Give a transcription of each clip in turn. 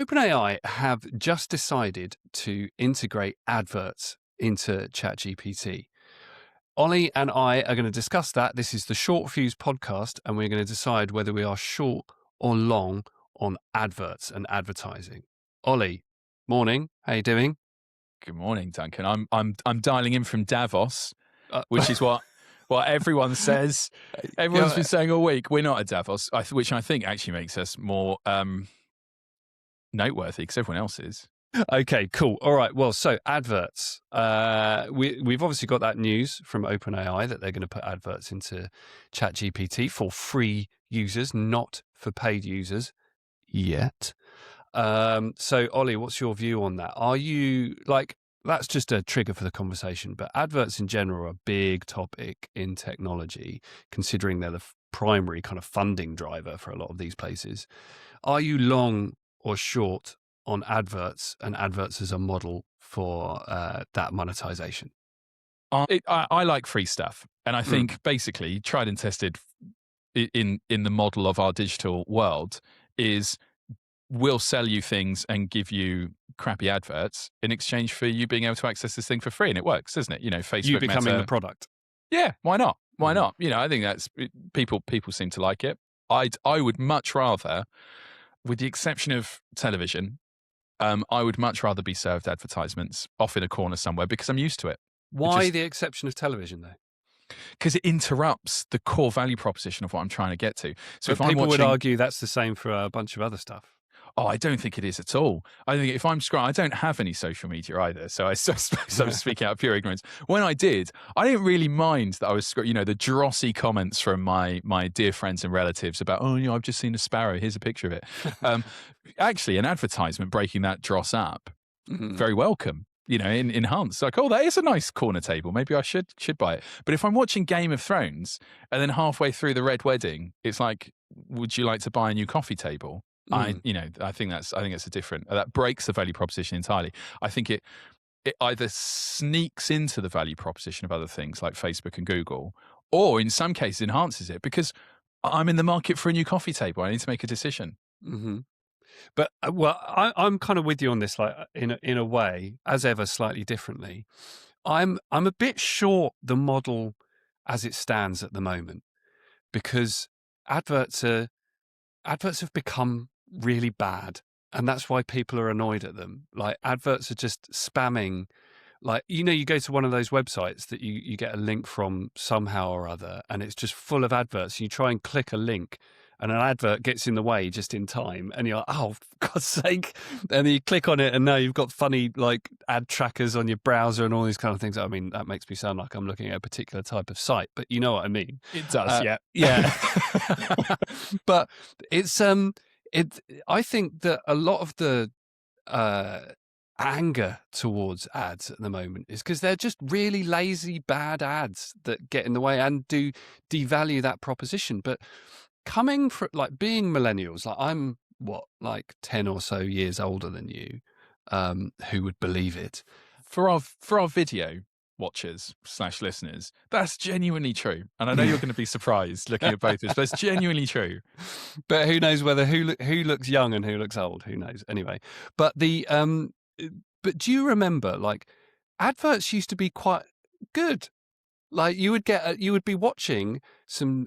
OpenAI have just decided to integrate adverts into ChatGPT. Ollie and I are going to discuss that. This is the Short Fuse podcast, and we're going to decide whether we are short or long on adverts and advertising. Ollie, morning. How you doing? Good morning, Duncan. I'm dialing in from Davos, Uh, which is what everyone says. Everyone's been saying all week we're not at Davos, which I think actually makes us more noteworthy because everyone else is. Okay, cool. All right. Well, so adverts. We've obviously got that news from OpenAI that they're going to put adverts into ChatGPT for free users, not for paid users yet. So, Ollie, what's your view on that? Are you like, that's just a trigger for the conversation, but adverts in general are a big topic in technology, considering they're the primary kind of funding driver for a lot of these places. Are you long or short on adverts and adverts as a model for that monetization? I like free stuff, and I think basically tried and tested in the model of our digital world is we'll sell you things and give you crappy adverts in exchange for you being able to access this thing for free, and it works, doesn't it? You know, Facebook, You becoming Meta, the product. yeah, why not? Why not? You know, I think that's people seem to like it. I would much rather, with the exception of television, I would much rather be served advertisements off in a corner somewhere because I'm used to it. Why the exception of television, though? Because it interrupts the core value proposition of what I'm trying to get to. So But people would argue that's the same for a bunch of other stuff. Oh, I don't think it is at all. I think if I'm scrolling, I don't have any social media either. So I suppose I'm speaking out of pure ignorance. When I did, I didn't really mind that I was, the drossy comments from my dear friends and relatives about, oh, I've just seen a sparrow. Here's a picture of it. Actually, an advertisement breaking that dross up, very welcome. Enhance. Like, oh, that is a nice corner table. Maybe I should buy it. But if I'm watching Game of Thrones and then halfway through the Red Wedding, it's like, would you like to buy a new coffee table? I think that's a different, that breaks the value proposition entirely. I think it either sneaks into the value proposition of other things like Facebook and Google, or in some cases enhances it because I'm in the market for a new coffee table. I need to make a decision. Mm-hmm. But I'm kind of with you on this, like in a way, as ever, slightly differently. I'm a bit short the model as it stands at the moment because adverts have become really bad, and that's why people are annoyed at them. Like, adverts are just spamming. Like, you go to one of those websites that you get a link from somehow or other, and it's just full of adverts. You try and click a link, and an advert gets in the way just in time, and you're like, oh, for God's sake. And then you click on it, and now you've got funny, like, ad trackers on your browser and all these kind of things. I mean, that makes me sound like I'm looking at a particular type of site, but you know what I mean. It does, yeah. Yeah. But it's, I think that a lot of the anger towards ads at the moment is because they're just really lazy, bad ads that get in the way and do devalue that proposition. But coming from, like, being millennials, like, I'm like 10 or so years older than you, who would believe it? For our video watchers / listeners, that's genuinely true. And I know you're going to be surprised looking at both of us, but it's genuinely true. But who knows whether who looks young and who looks old? Who knows? Anyway, but but do you remember, like, adverts used to be quite good? Like, you would be watching some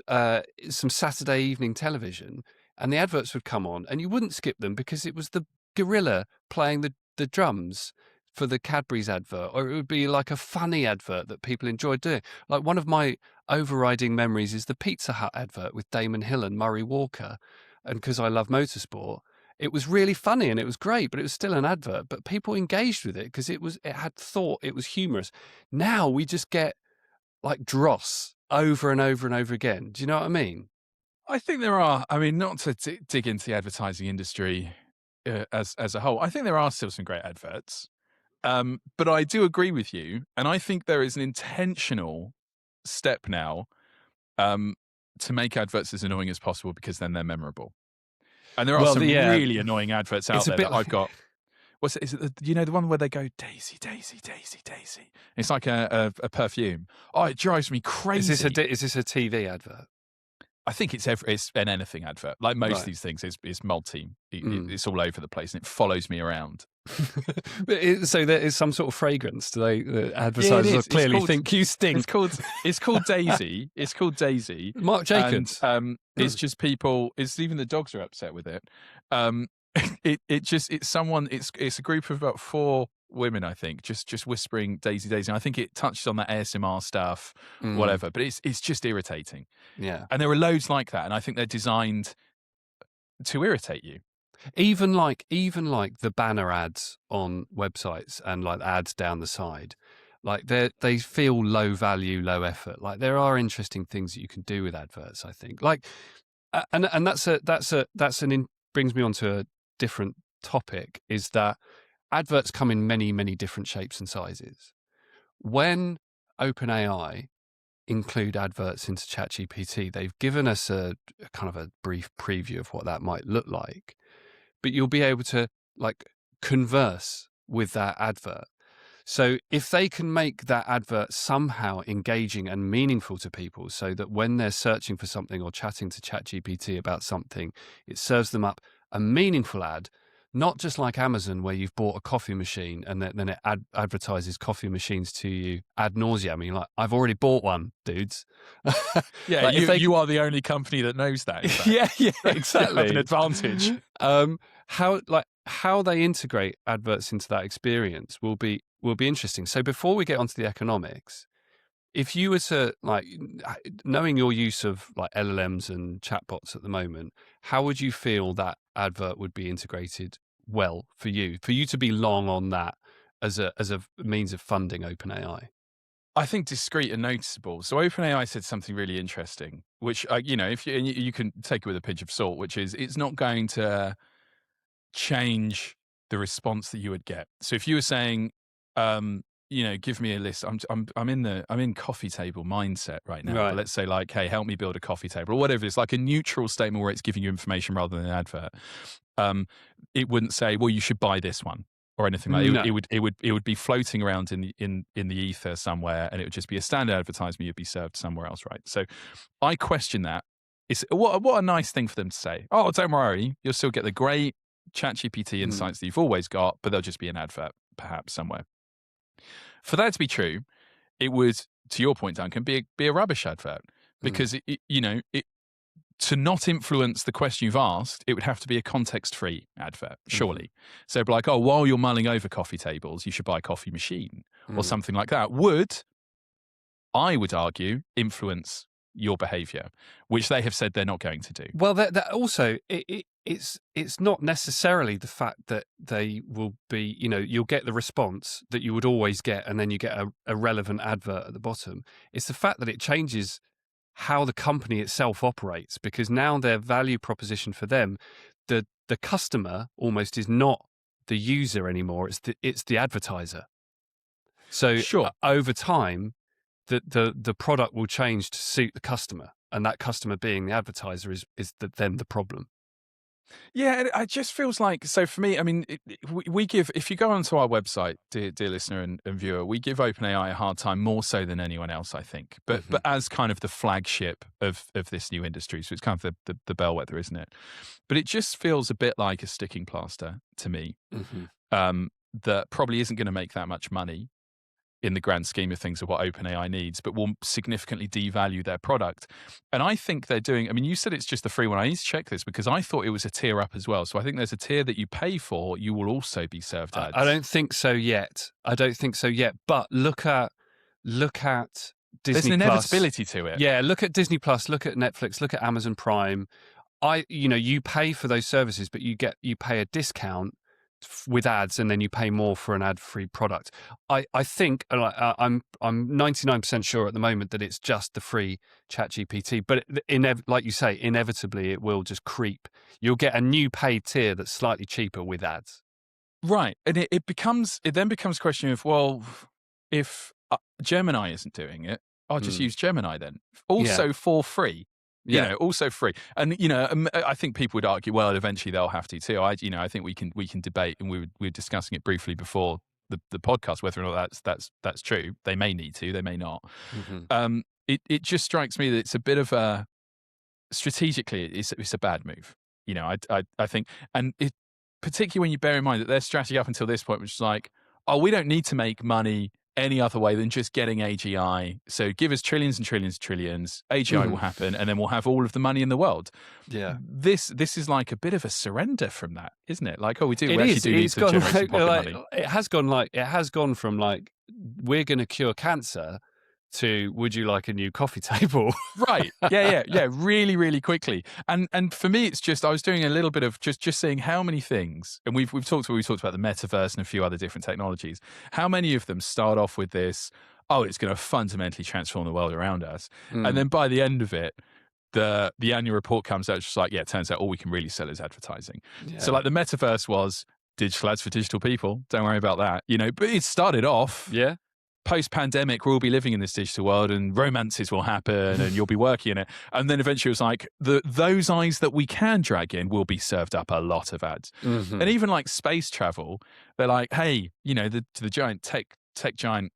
Saturday evening television, and the adverts would come on, and you wouldn't skip them because it was the gorilla playing the drums for the Cadbury's advert, or it would be like a funny advert that people enjoyed doing. Like, one of my overriding memories is the Pizza Hut advert with Damon Hill and Murray Walker, and because I love motorsport, it was really funny and it was great, but it was still an advert. But people engaged with it because it had thought, it was humorous. Now we just get like dross over and over and over again. Do you know what I mean? I think there are. I mean, not to dig into the advertising industry as a whole, I think there are still some great adverts. But I do agree with you, and I think there is an intentional step now to make adverts as annoying as possible because then they're memorable. And there are some really annoying adverts out there that I've got. Is it the one where they go, Daisy, Daisy, Daisy, Daisy? It's like a perfume. Oh, it drives me crazy. Is this a TV advert? I think it's an anything advert. Like most of Right. these things, it's multi. Mm. It's all over the place, and it follows me around. So there is some sort of fragrance. Do they? The Yeah, it advertisers will is. clearly think you It's stink. called Daisy. It's called Daisy, Marc and Jacobs. it's just people. It's even the dogs are upset with it. Um, it's a group of about 4 women, I think, just whispering Daisy, Daisy. And I think it touches on that ASMR stuff, Mm, whatever. But it's just irritating, yeah. and there are loads like that. And I think they're designed to irritate you. Even like the banner ads on websites and like ads down the side, like they feel low value, low effort. Like there are interesting things that you can do with adverts, I think. Like and brings me on to a different topic, is that adverts come in many, many different shapes and sizes. When OpenAI include adverts into ChatGPT, they've given us a kind of a brief preview of what that might look like, but you'll be able to like converse with that advert. So if they can make that advert somehow engaging and meaningful to people, so that when they're searching for something or chatting to ChatGPT about something, it serves them up a meaningful ad, not just like Amazon where you've bought a coffee machine and then it advertises coffee machines to you ad nauseam. I mean, like, I've already bought one, dudes. Yeah, Like, if they you are the only company that knows that. In fact. yeah, You exactly. have an advantage. How they integrate adverts into that experience will be interesting. So before we get onto the economics, if you were to like, knowing your use of like LLMs and chatbots at the moment, how would you feel that advert would be integrated well for you to be long on that as a means of funding OpenAI? I think discreet and noticeable. So OpenAI said something really interesting, which if you can take it with a pinch of salt, which is it's not going to change the response that you would get. So if you were saying, give me a list. I'm in coffee table mindset right now. Right. But let's say like, hey, help me build a coffee table or whatever. It's like a neutral statement where it's giving you information rather than an advert. It wouldn't say, well, you should buy this one or anything like that. No. It would be floating around in the ether somewhere, and it would just be a standard advertisement. You'd be served somewhere else, right? So I question that. It's what a nice thing for them to say. Oh, don't worry, you'll still get the great ChatGPT insights that you've always got, but there'll just be an advert perhaps somewhere. For that to be true, it would, to your point, Duncan, be a rubbish advert because to not influence the question you've asked, it would have to be a context-free advert, surely. So it'd be like, oh, while you're mulling over coffee tables, you should buy a coffee machine or something like that. I would argue, influence your behavior, which they have said they're not going to do. Well, that also it's not necessarily the fact that they will be, you'll get the response that you would always get, and then you get a relevant advert at the bottom. It's the fact that it changes how the company itself operates, because now their value proposition for them, the customer almost is not the user anymore. It's the advertiser. So Sure. Over time, the product will change to suit the customer, and that customer being the advertiser is then the problem. Yeah, it just feels like, so for me, I mean, we give, if you go onto our website, dear listener and viewer, we give OpenAI a hard time more so than anyone else, I think, but as kind of the flagship of this new industry. So it's kind of the bellwether, isn't it? But it just feels a bit like a sticking plaster to me, that probably isn't going to make that much money in the grand scheme of things of what OpenAI needs, but will significantly devalue their product. And I think they're doing, I mean, you said it's just the free one. I need to check this because I thought it was a tier up as well. So I think there's a tier that you pay for, you will also be served ads. I don't think so yet. But look at Disney There's an inevitability to it. Yeah, look at Disney Plus, look at Netflix, look at Amazon Prime. You pay for those services, but you pay a discount with ads, and then you pay more for an ad-free product. I think I'm 99% sure at the moment that it's just the free ChatGPT, but like you say, inevitably it will just creep. You'll get a new paid tier that's slightly cheaper with ads. Right, and it then becomes a question of, well, if Gemini isn't doing it, I'll just use Gemini then, also for free. Also free. And, I think people would argue, well, eventually they'll have to too. I think we can debate, and we were discussing it briefly before the podcast, whether or not that's true. They may need to, they may not. It just strikes me that it's a bit of a strategically, it's a bad move. I think, and particularly when you bear in mind that their strategy up until this point was like, oh, we don't need to make money any other way than just getting AGI. So give us trillions and trillions and trillions. AGI will happen, and then we'll have all of the money in the world. Yeah. This is like a bit of a surrender from that, isn't it? Like, oh, we actually do need to gone generate some pocket money. It has gone from like, we're going to cure cancer to, would you like a new coffee table? Right. Yeah. Really, really quickly. And for me, it's just, I was doing a little bit of just seeing how many things, and we've talked about the metaverse and a few other different technologies. How many of them start off with this, oh, it's going to fundamentally transform the world around us. And then by the end of it, the annual report comes out, it's just like, yeah, it turns out all we can really sell is advertising. Yeah. So like the metaverse was digital ads for digital people. Don't worry about that, but it started off. Yeah. Post-pandemic, we'll all be living in this digital world and romances will happen and you'll be working in it. And then eventually it was like, those eyes that we can drag in will be served up a lot of ads. And even like space travel, they're like, hey, the giant tech giant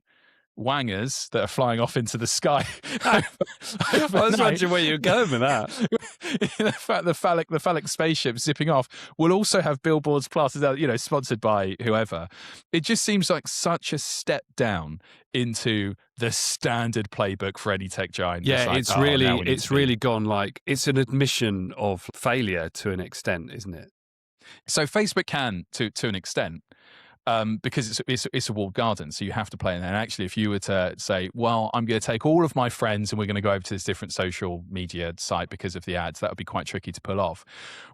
wangers that are flying off into the sky. I was wondering where you were going with that. The phallic spaceship zipping off will also have billboards plastered, sponsored by whoever. It just seems like such a step down into the standard playbook for any tech giant. Yeah, it's really gone like, it's an admission of failure to an extent, isn't it? So Facebook can to an extent. Because it's a walled garden, so you have to play in there. And actually, if you were to say, well, I'm going to take all of my friends and we're going to go over to this different social media site because of the ads, that would be quite tricky to pull off.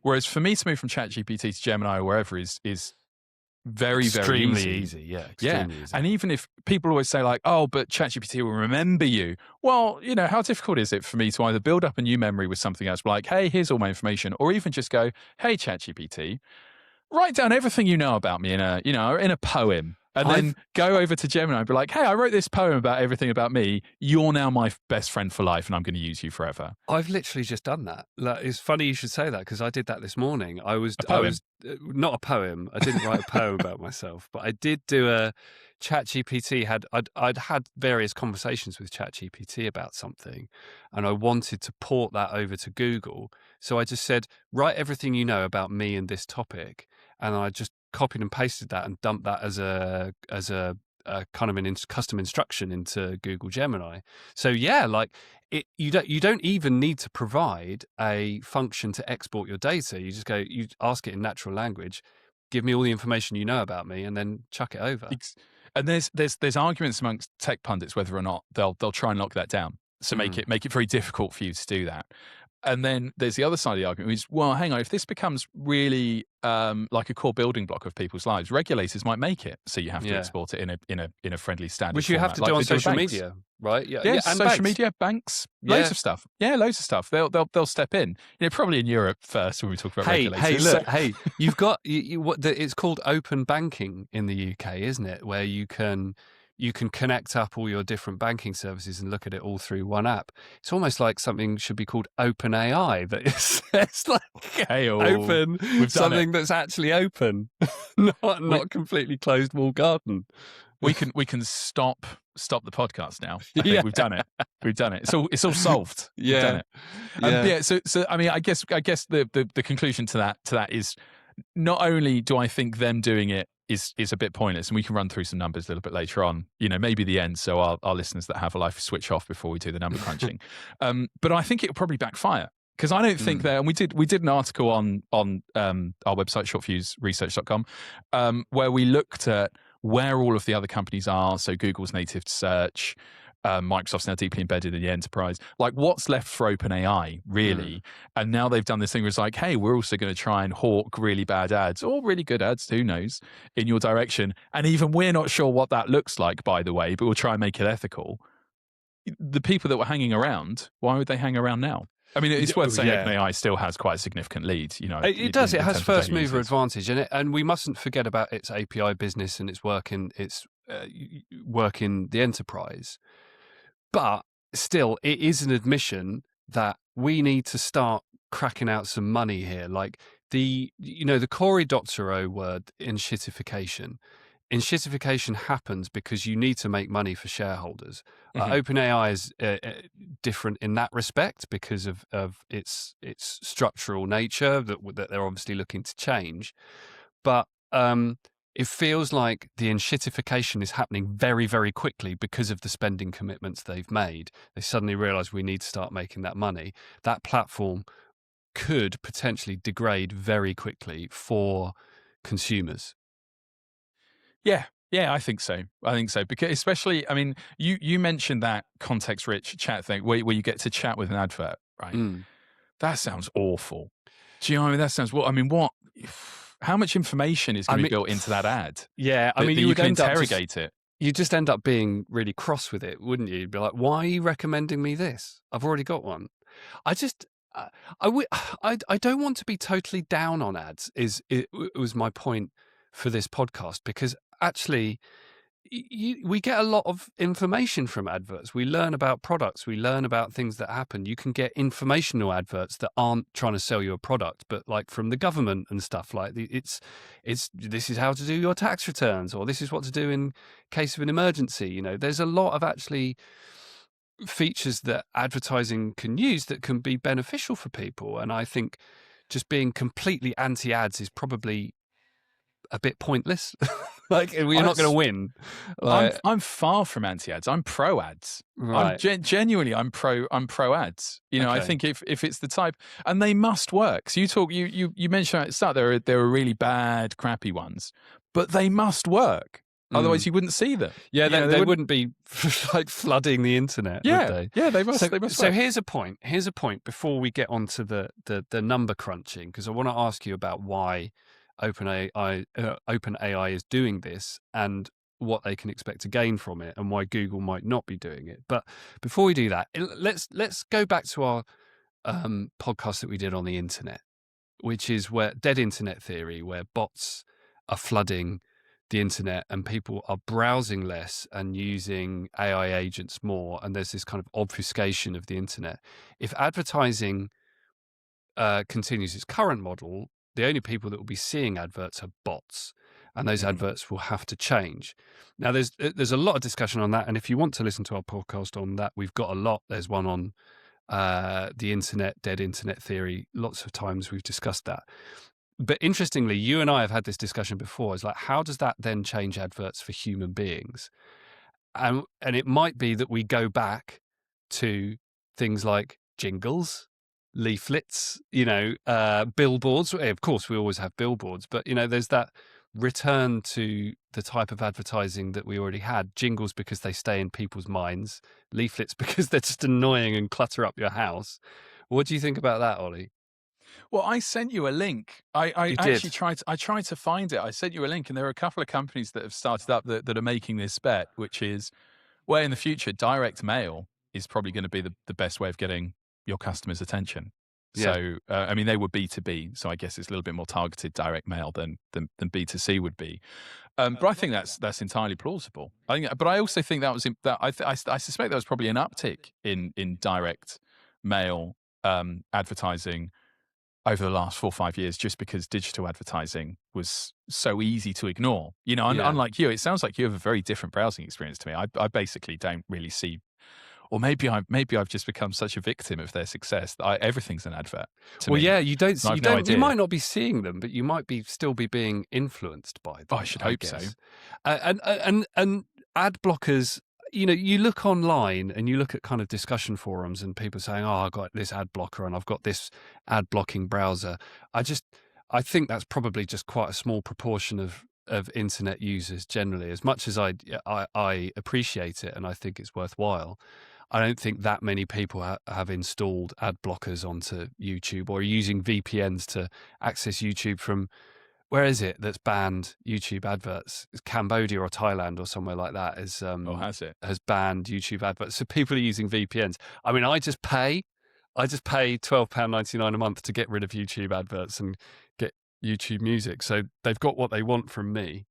Whereas for me to move from ChatGPT to Gemini or wherever is very, very easy. Yeah, extremely easy. And even if people always say like, oh, but ChatGPT will remember you. Well, how difficult is it for me to either build up a new memory with something else, like, hey, here's all my information, or even just go, hey, ChatGPT, write down everything you know about me in a poem, and then go over to Gemini and be like, hey, I wrote this poem about everything about me. You're now my best friend for life, and I'm going to use you forever. I've literally just done that. Like, it's funny you should say that, because I did that this morning. I was not a poem. I didn't write a poem about myself, but I did do a ChatGPT. I'd had various conversations with ChatGPT about something, and I wanted to port that over to Google. So I just said, write everything you know about me and this topic, and I just copied and pasted that and dumped that as a kind of custom instruction into Google Gemini. So yeah, like you don't even need to provide a function to export your data. You just you ask it in natural language, give me all the information you know about me, and then chuck it over. And there's arguments amongst tech pundits whether or not they'll try and lock that down. So make it very difficult for you to do that. And then there's the other side of the argument, which is, well, hang on, if this becomes really like a core building block of people's lives, regulators might make it so you have to export it in a friendly standard which you format, have to do on social media, right? Yeah, and social media, banks, loads of stuff. Yeah, loads of stuff. They'll step in. Probably in Europe first when we talk about regulators. Hey, you've got it's called open banking in the UK, isn't it? Where you can connect up all your different banking services and look at it all through one app. It's almost like something should be called OpenAI, that it's like open, something that's actually open, not completely closed wall garden. We can stop the podcast now. I think we've done it. We've done it. It's all solved. Yeah. We've done it. So I mean, I guess the conclusion to that is, not only do I think them doing it is a bit pointless, and we can run through some numbers a little bit later on, maybe the end, so our listeners that have a life switch off before we do the number crunching. But I think it'll probably backfire, because I don't think that, and we did an article on our website, shortfuseresearch.com, where we looked at where all of the other companies are. So Google's native search, Microsoft's now deeply embedded in the enterprise. Like, what's left for OpenAI, really? And now they've done this thing where it's like, hey, we're also going to try and hawk really bad ads, or really good ads, who knows, in your direction. And even we're not sure what that looks like, by the way, but we'll try and make it ethical. The people that were hanging around, why would they hang around now? I mean, it's worth saying OpenAI still has quite a significant lead. It does. It has first mover advantage, and we mustn't forget about its API business and its work in the enterprise. But still, it is an admission that we need to start cracking out some money here. Like the Cory Doctorow word in shitification enshittification happens because you need to make money for shareholders. Mhm. OpenAI is different in that respect because of its structural nature that they're obviously looking to change. But it feels like the enshittification is happening very, very quickly because of the spending commitments they've made. They suddenly realize we need to start making that money. That platform could potentially degrade very quickly for consumers. Yeah. Yeah, I think so. I think so. Because especially, I mean, you mentioned that context-rich chat thing where you get to chat with an advert, right? Mm. That sounds awful. Do you know what I mean? That sounds what I mean, what how much information is I gonna be mean, built into that ad yeah, I mean, that you you would can end up just interrogate it? you just end up being really cross with it, wouldn't you? You'd be like, "Why are you recommending me this? I've already got one." I just, I don't want to be totally down on ads. Was my point for this podcast because actually, we get a lot of information from adverts. We learn about products. We learn about things that happen. You can get informational adverts that aren't trying to sell you a product, but like from the government and stuff. Like it's this is how to do your tax returns, or this is what to do in case of an emergency. You know, there's a lot of actually features that advertising can use that can be beneficial for people. And I think just being completely anti-ads is probably a bit pointless. Like we're I not going to win. I'm Like I'm far from anti-ads. I'm pro ads. I'm right. genuinely I'm pro ads. You know, I Okay. think if it's the type, and they must work. So you mentioned at the start there are really bad, crappy ones, but they must work. Otherwise, Mm. you wouldn't see them. Yeah, You know, they they wouldn't. wouldn't be like flooding the internet, would Yeah, they? yeah, they must So work. here's a point. Here's a point before we get on to the number crunching, because I want to ask you about why OpenAI is doing this and what they can expect to gain from it, and why Google might not be doing it. But before we do that, let's go back to our podcast that we did on the internet, which is where dead internet theory, where bots are flooding the internet and people are browsing less and using AI agents more, and there's this kind of obfuscation of the internet. If advertising continues its current model, the only people that will be seeing adverts are bots, and those Mhm. adverts will have to change. Now, there's a lot of discussion on that, and if you want to listen to our podcast on that, we've got a lot. There's one on the internet, dead internet theory. Lots of times we've discussed that. But interestingly, you and I have had this discussion before. It's like, how does that then change adverts for human beings? And it might be that we go back to things like jingles, leaflets, billboards. Of course, we always have billboards, but there's that return to the type of advertising that we already had. Jingles because they stay in people's minds, leaflets because they're just annoying and clutter up your house. What do you think about that, Ollie? Well, I sent you a link. I You actually did. tried to find it. I sent you a link, and there are a couple of companies that have started up that are making this bet, which is where in the future direct mail is probably going to be the best way of getting your customers' attention. Yeah. So, I mean, they were B2B, so I guess it's a little bit more targeted direct mail than B2C would be. But I think that's entirely plausible. I think, but I also think that was I suspect there was probably an uptick in direct mail advertising over the last 4 or 5 years, just because digital advertising was so easy to ignore. You know, Yeah. unlike you, it sounds like you have a very different browsing experience to me. I basically don't really see, or maybe I've just become such a victim of their success that everything's an advert to Well, me. yeah, you don't, And you I've no don't, you idea. might not be seeing them, but you might be still be being influenced by Oh, I them, should I hope so. guess. And ad blockers, you look online and you look at kind of discussion forums and people saying, "Oh, I've got this ad blocker and I've got this ad blocking browser." I think that's probably just quite a small proportion of internet users generally. As much as I appreciate it and I think it's worthwhile, I don't think that many people have installed ad blockers onto YouTube or are using VPNs to access YouTube from, where is it that's banned YouTube adverts? It's Cambodia or Thailand or somewhere like that Or has it? has banned YouTube adverts. So people are using VPNs. I mean, I just pay £12.99 a month to get rid of YouTube adverts and get YouTube music. So they've got what they want from me.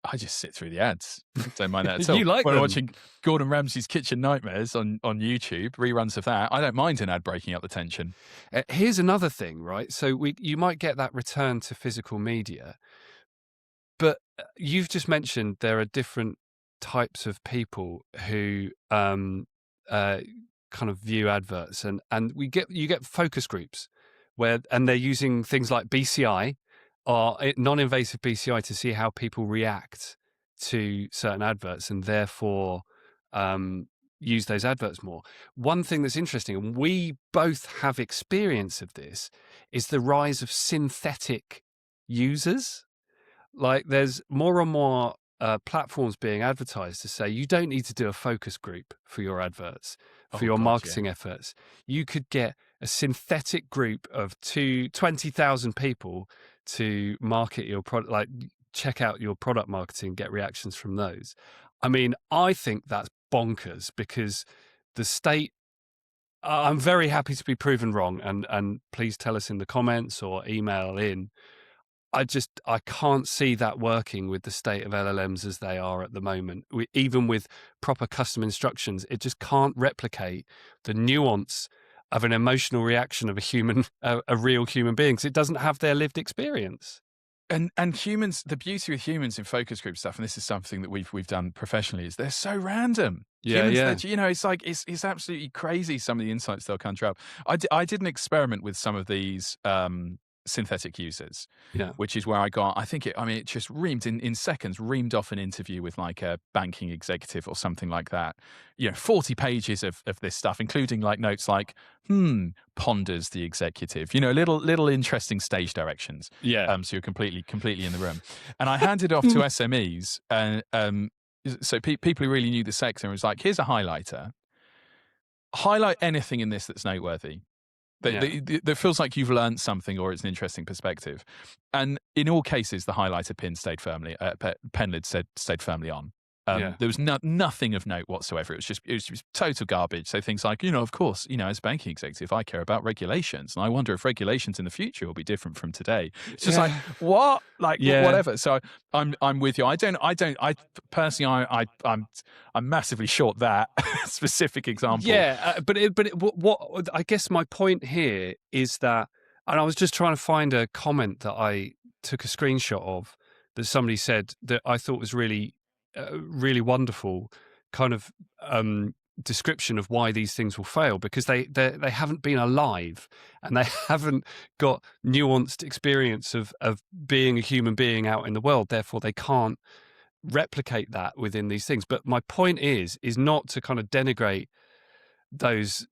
I just sit through the ads. Don't mind that at You all. like When I'm them? watching Gordon Ramsay's Kitchen Nightmares on YouTube, reruns of that, I don't mind an ad breaking up the tension. Here's another thing, right? So you might get that return to physical media, but you've just mentioned there are different types of people who kind of view adverts, and you get focus groups and they're using things like BCI or non-invasive BCI to see how people react to certain adverts, and therefore use those adverts more. One thing that's interesting, and we both have experience of this, is the rise of synthetic users. Like there's more and more platforms being advertised to say you don't need to do a focus group for your adverts, for your marketing efforts. You could get a synthetic group of 20,000 people to market your product, like check out your product marketing, get reactions from those. I mean, I think that's bonkers, because the state, I'm very happy to be proven wrong, and please tell us in the comments or email in. I can't see that working with the state of LLMs as they are at the moment. Even with proper custom instructions, it just can't replicate the nuance of an emotional reaction of a real human being, because it doesn't have their lived experience. And humans, the beauty with humans in focus group stuff, and this is something that we've done professionally, is they're so random. Humans, you know, it's like it's absolutely crazy some of the insights they'll conjure up. I did an experiment with some of these synthetic users, which is where it just reamed in seconds, reamed off an interview with like a banking executive or something like that. 40 pages of this stuff, including like notes like, ponders the executive, little interesting stage directions. So you're completely in the room. And I handed off to SMEs, and so people who really knew the sector, and was like, here's a highlighter. Highlight anything in this that's noteworthy. That feels like you've learned something, or it's an interesting perspective. And in all cases, the highlighter pin stayed firmly, pen lid stayed firmly on. There was nothing of note whatsoever. It was just total garbage. So things like, of course, as a banking executive, I care about regulations, and I wonder if regulations in the future will be different from today. It's just like, what? Like, whatever. So I'm with you. I personally, I'm massively short that specific example. Yeah, but what I guess my point here is that, and I was just trying to find a comment that I took a screenshot of, that somebody said that I thought was really wonderful kind of description of why these things will fail, because they haven't been alive, and they haven't got nuanced experience of being a human being out in the world. Therefore, they can't replicate that within these things. But my point is not to kind of denigrate those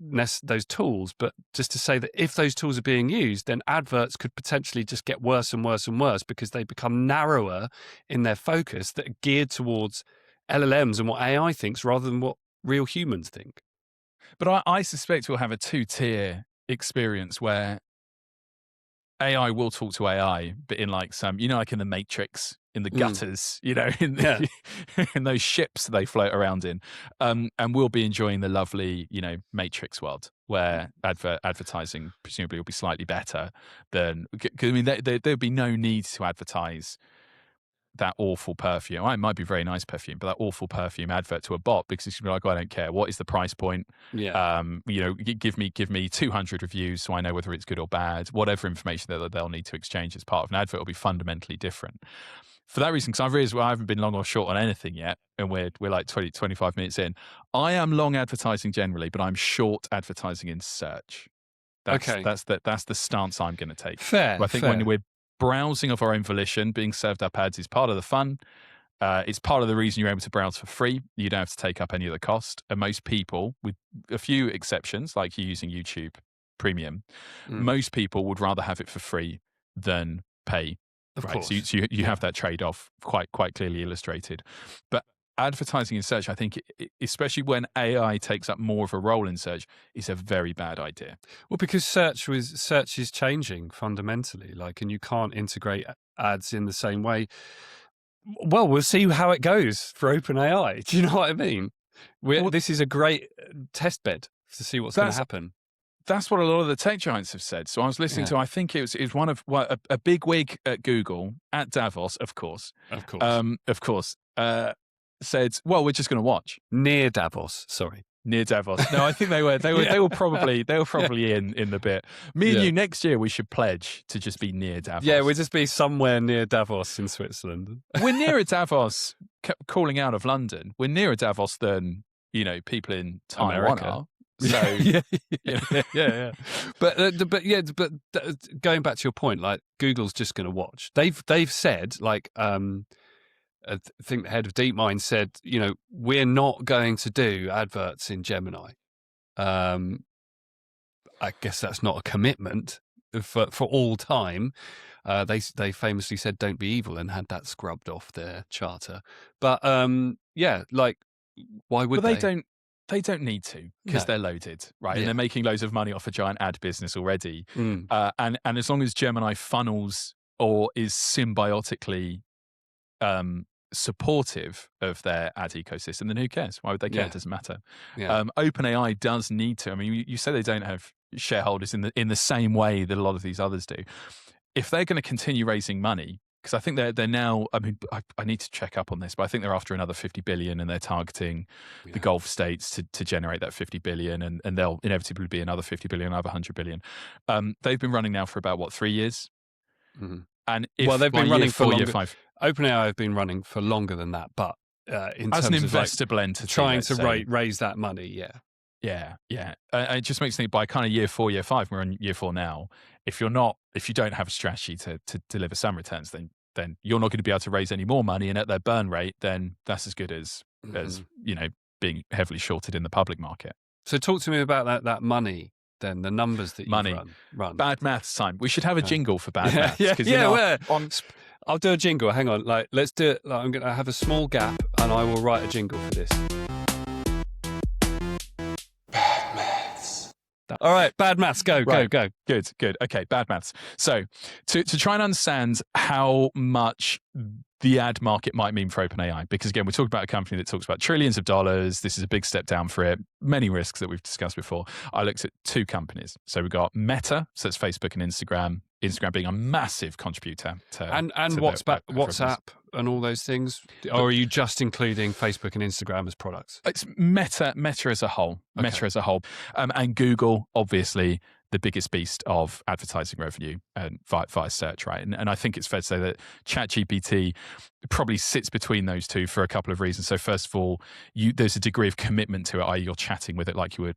tools, but just to say that if those tools are being used, then adverts could potentially just get worse and worse and worse, because they become narrower in their focus, that are geared towards LLMs and what AI thinks rather than what real humans think. But I suspect we'll have a two-tier experience where AI will talk to AI, but in like some, like in the Matrix, in the gutters, in those ships they float around in, and we'll be enjoying the lovely, Matrix world where advertising presumably will be slightly better than. Because I mean, there'd be no need to advertise that awful perfume. It might be very nice perfume, but that awful perfume advert to a bot, because it's gonna be like, I don't care. What is the price point? Give me 200 reviews so I know whether it's good or bad. Whatever information that they'll need to exchange as part of an advert will be fundamentally different. For that reason, because I've realized I haven't been long or short on anything yet, and we're like 20, 25 minutes in. I am long advertising generally, but I'm short advertising in search. That's the stance I'm going to take. Fair. I think when we're browsing of our own volition, being served up ads is part of the fun. It's part of the reason you're able to browse for free. You don't have to take up any of the cost. And most people, with a few exceptions, like you using YouTube Premium, most people would rather have it for free than pay. Of course. So you have that trade-off quite clearly illustrated. But advertising in search, I think, especially when AI takes up more of a role in search, is a very bad idea. Well, because search is changing fundamentally, and you can't integrate ads in the same way. Well, we'll see how it goes for OpenAI. Do you know what I mean? This is a great test bed to see what's going to happen. That's what a lot of the tech giants have said. So I was listening to, I think it was one of a big wig at Google at Davos, of course, said, well, we're just going to watch. Near Davos, sorry. Near Davos. No, I think they were. They were probably in the bit. Me and you next year, we should pledge to just be near Davos. Yeah, we'll just be somewhere near Davos in Switzerland. We're nearer Davos, calling out of London. We're nearer Davos than people in Taiwan America are. So yeah. But going back to your point, like Google's just going to watch. They've said, like, I think the head of DeepMind said, we're not going to do adverts in Gemini. I guess that's not a commitment for all time. They famously said, "Don't be evil," and had that scrubbed off their charter. But like, why would they? They don't need to, because they're loaded, right? Yeah. And they're making loads of money off a giant ad business already. And as long as Gemini funnels or is symbiotically supportive of their ad ecosystem, then who cares? Why would they care? It doesn't matter. OpenAI does need to. I mean, you say they don't have shareholders in the same way that a lot of these others do. If they're going to continue raising money, because I think they're now, I mean, I need to check up on this, but I think they're after another 50 billion, and they're targeting the Gulf states to generate that 50 billion, and there'll inevitably be another 50 billion, another 100 billion. They've been running now for about 3 years? Mm-hmm. And they've been running for longer. Year 5. OpenAI have been running for longer than that, but in as terms an investable entity, trying to raise that money, it just makes me think, by kind of year 4, year 5, we're on year 4 now. If you don't have a strategy to deliver some returns, then you're not going to be able to raise any more money, and at their burn rate, then that's as good as being heavily shorted in the public market. So talk to me about that money. Then the numbers that you run. Bad maths time. We should have a jingle for bad maths. I'll do a jingle. Hang on. Like, let's do it. Like, I'm going to have a small gap, and I will write a jingle for this. Bad maths. All right, bad maths. Go. Good. Okay, bad maths. So to try and understand how much the ad market might mean for OpenAI, because again, we're talking about a company that talks about trillions of dollars. This is a big step down for it. Many risks that we've discussed before. I looked at 2 companies. So we've got Meta, so that's Facebook and Instagram. Instagram being a massive contributor to WhatsApp and all those things. Or are you just including Facebook and Instagram as products? It's Meta as a whole. Okay. Meta as a whole, and Google, obviously, the biggest beast of advertising revenue and via search, right? And I think it's fair to say that ChatGPT probably sits between those two for a couple of reasons. So first of all, there's a degree of commitment to it, i.e. you're chatting with it like you would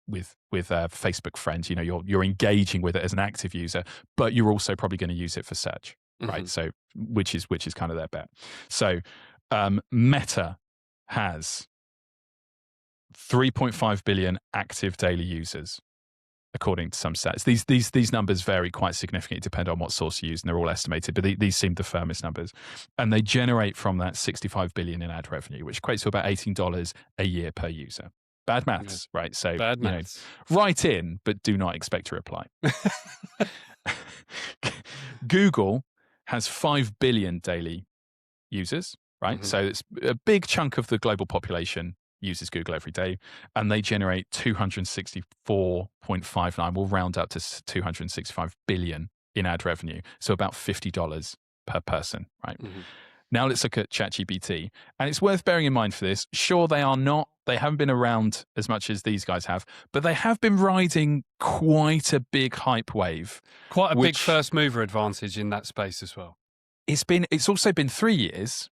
with a Facebook friend. You're engaging with it as an active user, but you're also probably going to use it for search, right? So which is kind of their bet. So Meta has 3.5 billion active daily users, according to some stats. These numbers vary quite significantly, depending on what source you use, and they're all estimated, but these seem the firmest numbers. And they generate from that 65 billion in ad revenue, which equates to about $18 a year per user. Bad maths, right? So bad maths. Write in, but do not expect a reply. Google has 5 billion daily users, right? So it's a big chunk of the global population uses Google every day, and they generate 264.59. We'll round up to 265 billion in ad revenue. So about $50 per person, right? Now let's look at ChatGPT, and it's worth bearing in mind for this. Sure, they haven't been around as much as these guys have, but they have been riding quite a big hype wave. Quite a big first mover advantage in that space as well. It's also been 3 years.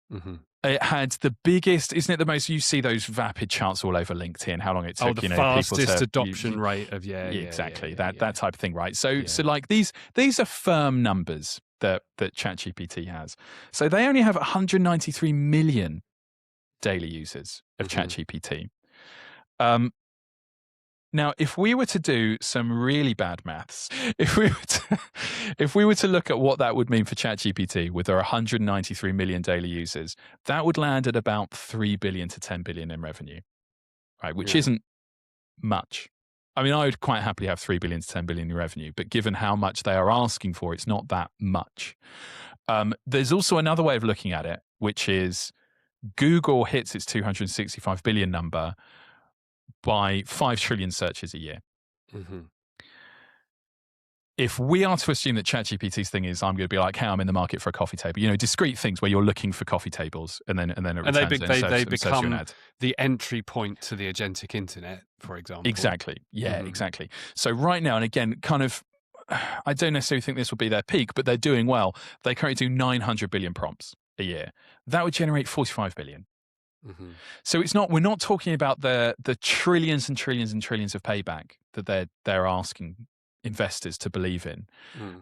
It had the biggest, isn't it the most, you see those vapid charts all over LinkedIn, how long it took, the fastest adoption rate of, exactly, that type of thing, right? So like these are firm numbers that ChatGPT has. So they only have 193 million daily users of ChatGPT. Now, if we were to do some really bad maths, if we were to look at what that would mean for ChatGPT with their 193 million daily users, that would land at about 3 billion to 10 billion in revenue, right? Which isn't much. I mean, I would quite happily have 3 billion to 10 billion in revenue, but given how much they are asking for, it's not that much. There's also another way of looking at it, which is Google hits its 265 billion number by 5 trillion searches a year. if we are to assume that ChatGPT's thing is, I'm going to be like, hey, I'm in the market for a coffee table, discrete things where you're looking for coffee tables, and then it returns they and serves you an become ad. the entry point to the agentic internet, for example. Exactly. Yeah, exactly. So right now, and again, kind of, I don't necessarily think this will be their peak, but they're doing well. They currently do 900 billion prompts a year. That would generate 45 billion. So we're not talking about the trillions and trillions and trillions of payback that they're asking investors to believe in.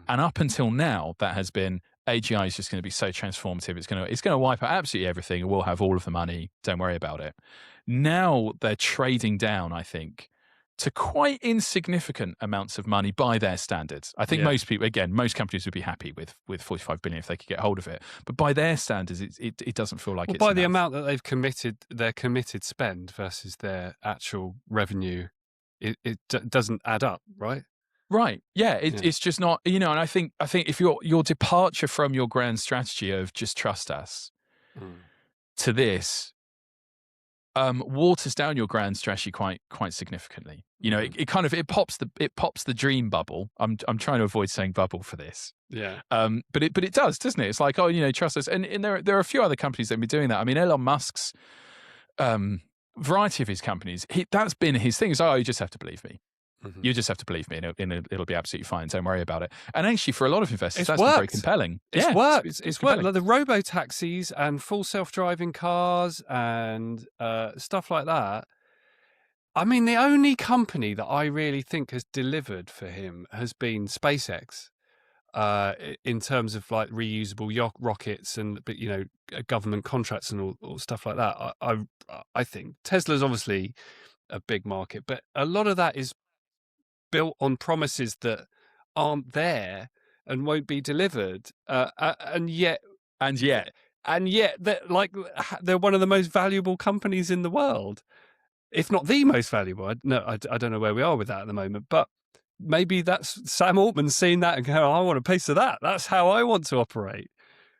And up until now, that has been, AGI is just going to be so transformative. It's going to wipe out absolutely everything, and we'll have all of the money. Don't worry about it. Now they're trading down, I think, to quite insignificant amounts of money by their standards. I think most people, again, most companies would be happy with 45 billion if they could get hold of it. But by their standards, it doesn't feel like it's by enough. the amount that they've committed, their committed spend versus their actual revenue, it doesn't add up, right? Right. Yeah. It's just not, and I think if your departure from your grand strategy of just trust us to this waters down your grand strategy quite significantly. It pops the dream bubble. I'm trying to avoid saying bubble for this. Yeah. But it does, doesn't it? It's like, trust us. And there are a few other companies that have been doing that. I mean, Elon Musk's variety of his companies, that's been his thing. Is, you just have to believe me. You just have to believe me, and it'll be absolutely fine. Don't worry about it. And actually, for a lot of investors, that's been very compelling. It's worked. It's worked. Like the robo-taxis and full self-driving cars and stuff like that. I mean, the only company that I really think has delivered for him has been SpaceX, in terms of like reusable rockets and government contracts and all stuff like that. I think Tesla's obviously a big market, but a lot of that is built on promises that aren't there and won't be delivered, and yet they're one of the most valuable companies in the world, if not the most valuable. I don't know where we are with that at the moment, but maybe that's Sam Altman seeing that and going, I want a piece of that. That's how I want to operate.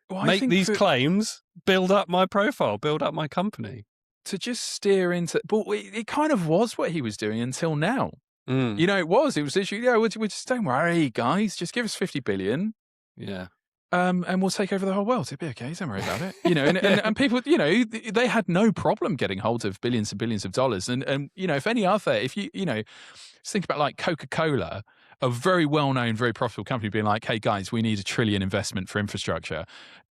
Well, make these claims, build up my profile, build up my company. To just steer into, but it kind of was what he was doing until now. It was literally, we just don't worry, guys, just give us 50 billion. Yeah. And we'll take over the whole world. It'll be okay. Don't worry about it. And people, they had no problem getting hold of billions and billions of dollars. And if you think about like Coca-Cola, a very well-known, very profitable company being like, hey guys, we need $1 trillion investment for infrastructure.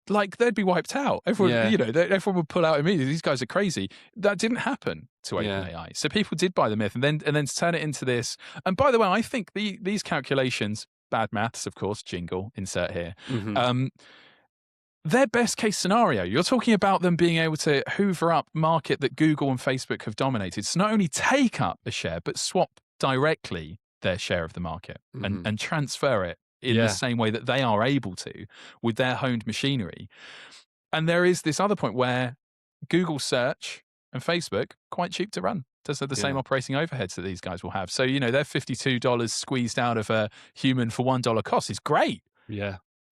Like they'd be wiped out. Everyone, everyone would pull out immediately. These guys are crazy. That didn't happen to OpenAI. So people did buy the myth, and then to turn it into this. And by the way, I think these calculations, bad maths, of course, jingle, insert here. Their best case scenario. You're talking about them being able to hoover up market that Google and Facebook have dominated. So not only take up a share, but swap directly their share of the market and transfer it in the same way that they are able to with their honed machinery. And there is this other point where Google search and Facebook, quite cheap to run. Does have the same operating overheads that these guys will have. So, their $52 squeezed out of a human for $1 cost is great. Yeah.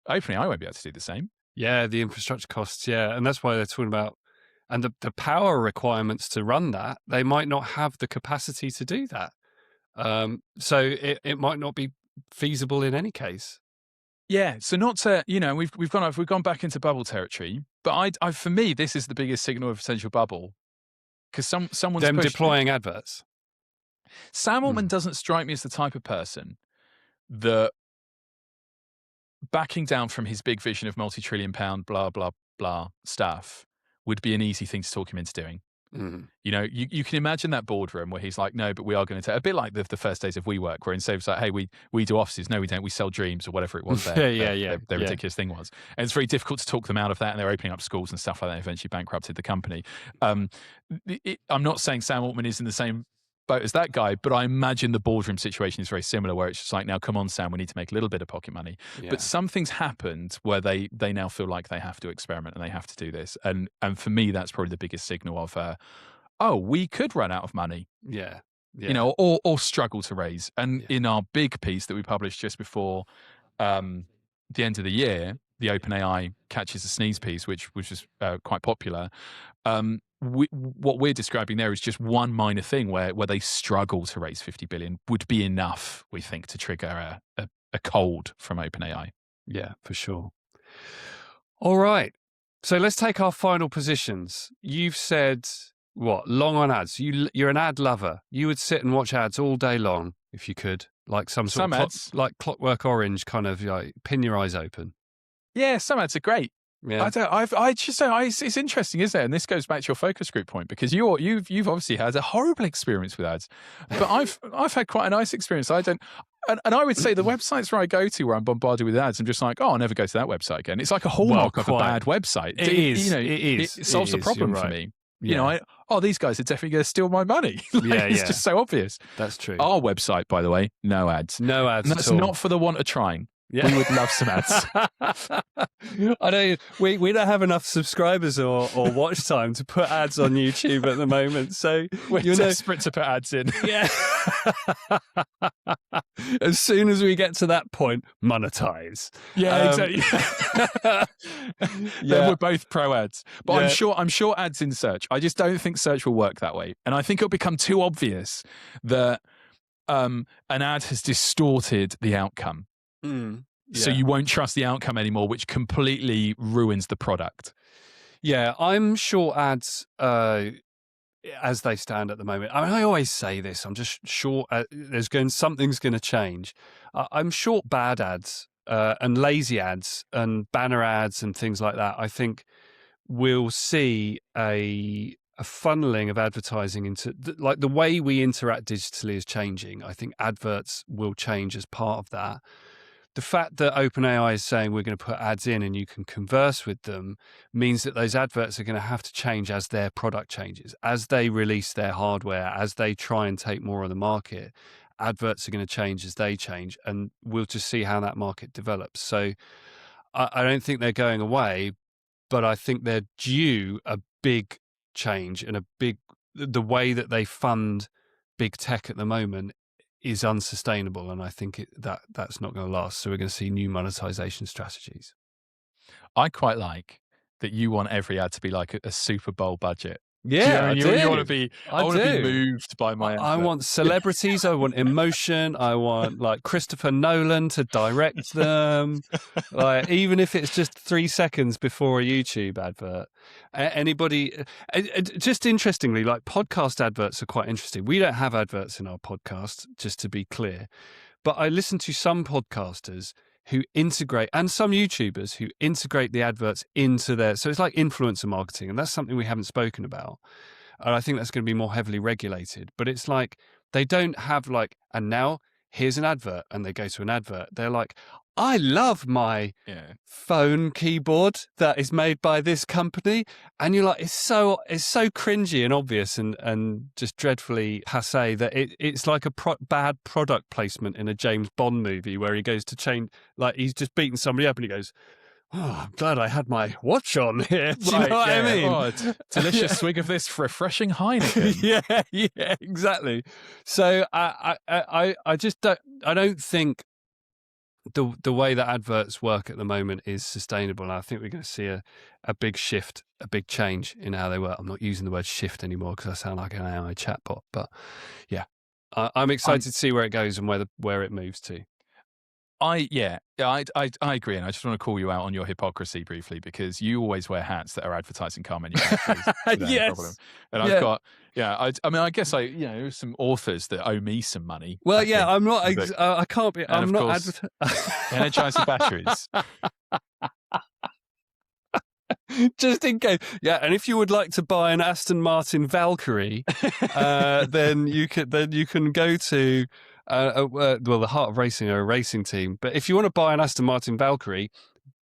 OpenAI won't be able to do the same. Yeah, the infrastructure costs, and that's why they're talking about, and the power requirements to run that, they might not have the capacity to do that. So it might not be feasible in any case. Yeah, so not to, we've gone back into bubble territory, but I for me this is the biggest signal of potential bubble, because someone's them deploying adverts. Sam Altman doesn't strike me as the type of person that backing down from his big vision of multi-trillion-pound blah blah blah stuff would be an easy thing to talk him into doing. You can imagine that boardroom where he's like, no, but we are going to take, a bit like the first days of WeWork, where instead of like, hey, we do offices. No, we don't. We sell dreams, or whatever it was. Their ridiculous thing was. And it's very difficult to talk them out of that. And they're opening up schools and stuff like that. Eventually bankrupted the company. I'm not saying Sam Altman is in the same boat as that guy, but I imagine the boardroom situation is very similar, where it's just like, now come on, Sam, we need to make a little bit of pocket money. But something's happened where they now feel like they have to experiment and they have to do this. And for me, that's probably the biggest signal of, we could run out of money. Or struggle to raise. And in our big piece that we published just before the end of the year, the OpenAI catches a sneeze piece, which was quite popular. What we're describing there is just one minor thing where they struggle to raise 50 billion would be enough, we think, to trigger a a cold from OpenAI. Yeah, for sure. All right. So let's take our final positions. You've said what? Long on ads. You're an ad lover. You would sit and watch ads all day long if you could, like some sort of ads, like Clockwork Orange, kind of like pin your eyes open. Yeah, some ads are great. Yeah. It's interesting, isn't it? And this goes back to your focus group point, because you've obviously had a horrible experience with ads, but I've had quite a nice experience. And I would say the websites where I go to where I'm bombarded with ads, I'm just like, oh, I'll never go to that website again. It's like a hallmark of a bad website. It is. It solves the problem for me. Yeah. These guys are definitely going to steal my money. It's just so obvious. That's true. Our website, by the way, no ads. No ads. And that's not for the want of trying. Yeah. We would love some ads. We don't have enough subscribers or watch time to put ads on YouTube at the moment, so we're desperate to put ads in. Yeah. As soon as we get to that point, monetize. Yeah, exactly. Then we're both pro ads, but I'm sure ads in search. I just don't think search will work that way, and I think it'll become too obvious that an ad has distorted the outcome. So you won't trust the outcome anymore, which completely ruins the product. Yeah, I'm sure ads as they stand at the moment. I mean, I always say this. I'm just sure something's going to change. I'm short bad ads and lazy ads and banner ads and things like that. I think we'll see a funneling of advertising into like the way we interact digitally is changing. I think adverts will change as part of that. The fact that OpenAI is saying we're going to put ads in and you can converse with them means that those adverts are going to have to change as their product changes, as they release their hardware, as they try and take more of the market. Adverts are going to change as they change, and we'll just see how that market develops. So I don't think they're going away, but I think they're due a big change and the way that they fund big tech at the moment is unsustainable, and I think that's not going to last. So we're going to see new monetization strategies. I quite like that you want every ad to be like a Super Bowl budget. Yeah, you want to be. I want to be moved by my. I want celebrities. I want emotion. I want like Christopher Nolan to direct them. Like even if it's just 3 seconds before a YouTube advert. Anybody? Just interestingly, like podcast adverts are quite interesting. We don't have adverts in our podcast, just to be clear. But I listen to some podcasters who integrate, and some YouTubers who integrate the adverts into so it's like influencer marketing, and that's something we haven't spoken about. And I think that's going to be more heavily regulated. But it's like, they don't have like, and now here's an advert, and they go to an advert. They're like, I love my phone keyboard that is made by this company. And you're like, it's so cringy and obvious and just dreadfully passé that it's like a bad product placement in a James Bond movie where he goes to change, like he's just beaten somebody up and he goes, oh, I'm glad I had my watch on here. Do you know what I mean? Oh, delicious swig of this refreshing Heineken. Yeah, exactly. So I just don't think the way that adverts work at the moment is sustainable. And I think we're going to see a big shift, a big change in how they work. I'm not using the word shift anymore because I sound like an AI chatbot, but yeah, I'm excited to see where it goes and where it moves to. I agree, and I just want to call you out on your hypocrisy briefly, because you always wear hats that are advertising car manufacturers. Yes, and I've got I guess there's some authors that owe me some money. Well, I'm not. I can't be. I'm not. Energizer batteries. Just in case, and if you would like to buy an Aston Martin Valkyrie, then you can go to. The Heart of Racing are a racing team, but if you want to buy an Aston Martin Valkyrie,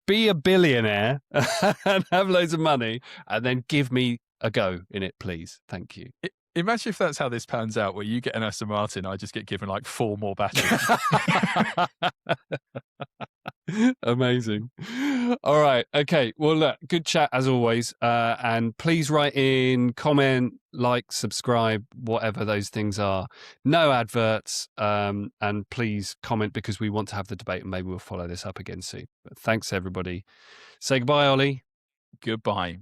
be a billionaire and have loads of money, and then give me a go in it, please. Thank you. Imagine if that's how this pans out, where you get an Aston Martin, I just get given like 4 more batteries. Amazing. All right. Okay. Well, look, good chat as always. And please write in, comment, like, subscribe, whatever those things are. No adverts. And please comment, because we want to have the debate, and maybe we'll follow this up again soon. But thanks, everybody. Say goodbye, Ollie. Goodbye.